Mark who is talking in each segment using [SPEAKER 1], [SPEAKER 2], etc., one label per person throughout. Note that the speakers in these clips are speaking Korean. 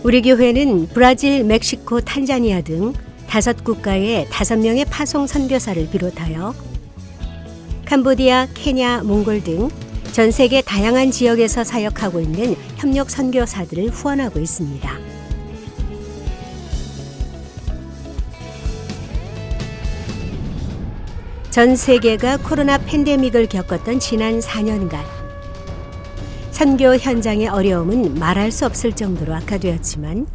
[SPEAKER 1] 우리 교회는 브라질, 멕시코, 탄자니아 등 5국가의 5명의 파송 선교사를 비롯하여 캄보디아, 케냐, 몽골 등 전 세계 다양한 지역에서 사역하고 있는 협력 선교사들을 후원하고 있습니다. 전 세계가 코로나 팬데믹을 겪었던 지난 4년간 선교 현장의 어려움은 말할 수 없을 정도로 악화되었지만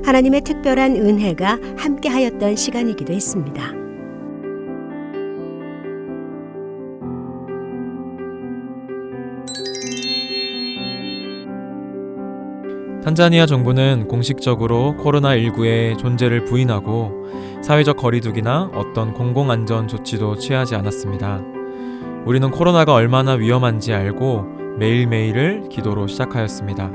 [SPEAKER 1] 하나님의 특별한 은혜가 함께하였던 시간이기도 했습니다.
[SPEAKER 2] 탄자니아 정부는 공식적으로 코로나19의 존재를 부인하고 사회적 거리두기나 어떤 공공안전 조치도 취하지 않았습니다. 우리는 코로나가 얼마나 위험한지 알고 매일매일을 기도로 시작하였습니다.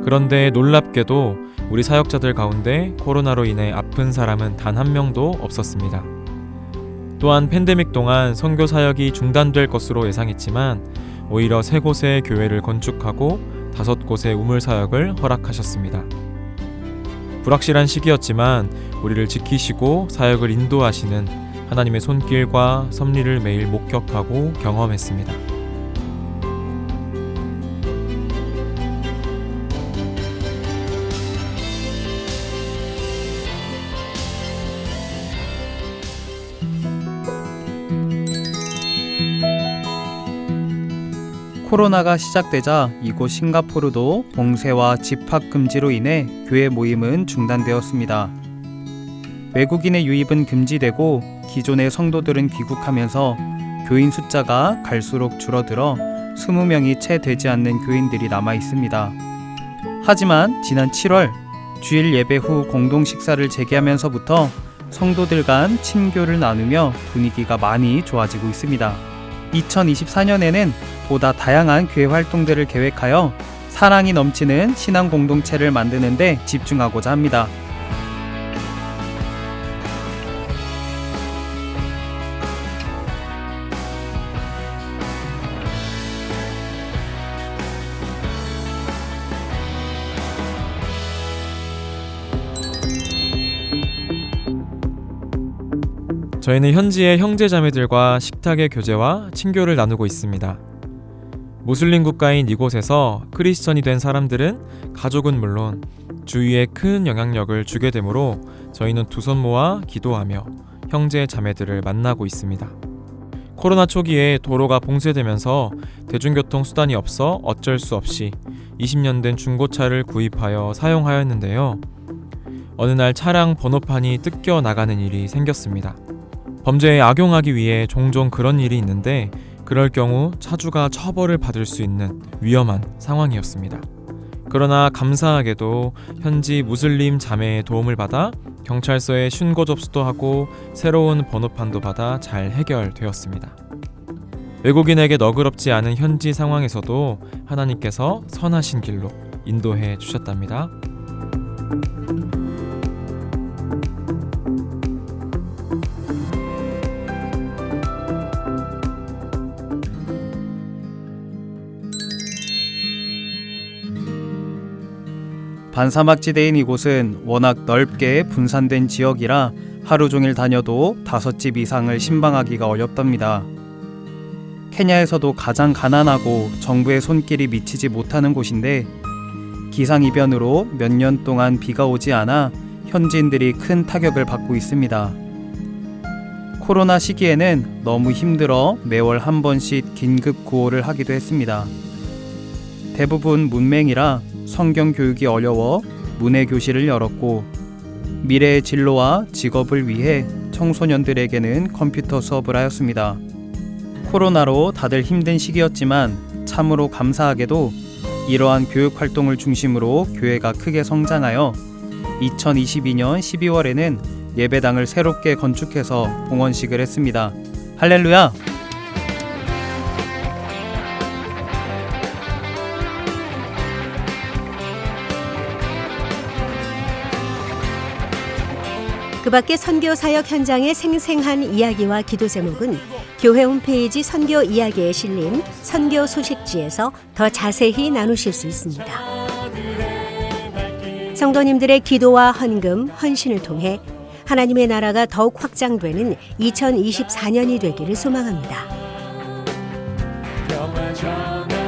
[SPEAKER 2] 그런데 놀랍게도 우리 사역자들 가운데 코로나로 인해 아픈 사람은 단 한 명도 없었습니다. 또한 팬데믹 동안 선교 사역이 중단될 것으로 예상했지만 오히려 3곳의 교회를 건축하고 5곳의 우물 사역을 허락하셨습니다. 불확실한 시기였지만 우리를 지키시고 사역을 인도하시는 하나님의 손길과 섭리를 매일 목격하고 경험했습니다.
[SPEAKER 3] 코로나가 시작되자 이곳 싱가포르도 봉쇄와 집합 금지로 인해 교회 모임은 중단되었습니다. 외국인의 유입은 금지되고 기존의 성도들은 귀국하면서 교인 숫자가 갈수록 줄어들어 20명이 채 되지 않는 교인들이 남아 있습니다. 하지만 지난 7월 주일 예배 후 공동 식사를 재개하면서부터 성도들 간 친교를 나누며 분위기가 많이 좋아지고 있습니다. 2024년에는 보다 다양한 교회 활동들을 계획하여 사랑이 넘치는 신앙 공동체를 만드는 데 집중하고자 합니다.
[SPEAKER 2] 저희는 현지의 형제자매들과 식탁의 교제와 친교를 나누고 있습니다. 무슬림 국가인 이곳에서 크리스천이 된 사람들은 가족은 물론 주위에 큰 영향력을 주게 되므로 저희는 두 손 모아 기도하며 형제 자매들을 만나고 있습니다. 코로나 초기에 도로가 봉쇄되면서 대중교통 수단이 없어 어쩔 수 없이 20년 된 중고차를 구입하여 사용하였는데요. 어느 날 차량 번호판이 뜯겨 나가는 일이 생겼습니다. 범죄에 악용하기 위해 종종 그런 일이 있는데 그럴 경우 차주가 처벌을 받을 수 있는 위험한 상황이었습니다. 그러나 감사하게도 현지 무슬림 자매의 도움을 받아 경찰서에 신고 접수도 하고 새로운 번호판도 받아 잘 해결되었습니다. 외국인에게 너그럽지 않은 현지 상황에서도 하나님께서 선하신 길로 인도해 주셨답니다.
[SPEAKER 3] 반사막지대인 이곳은 워낙 넓게 분산된 지역이라 하루 종일 다녀도 5집 이상을 신방하기가 어렵답니다. 케냐에서도 가장 가난하고 정부의 손길이 미치지 못하는 곳인데 기상이변으로 몇 년 동안 비가 오지 않아 현지인들이 큰 타격을 받고 있습니다. 코로나 시기에는 너무 힘들어 매월 한 번씩 긴급 구호를 하기도 했습니다. 대부분 문맹이라 성경 교육이 어려워 문해 교실을 열었고 미래의 진로와 직업을 위해 청소년들에게는 컴퓨터 수업을 하였습니다. 코로나로 다들 힘든 시기였지만 참으로 감사하게도 이러한 교육 활동을 중심으로 교회가 크게 성장하여 2022년 12월에는 예배당을 새롭게 건축해서 봉헌식을 했습니다. 할렐루야!
[SPEAKER 1] 그 밖에 선교 사역 현장의 생생한 이야기와 기도 제목은 교회 홈페이지 선교 이야기에 실린 선교 소식지에서 더 자세히 나누실 수 있습니다. 성도님들의 기도와 헌금, 헌신을 통해 하나님의 나라가 더욱 확장되는 2024년이 되기를 소망합니다.
[SPEAKER 4] 평화 전하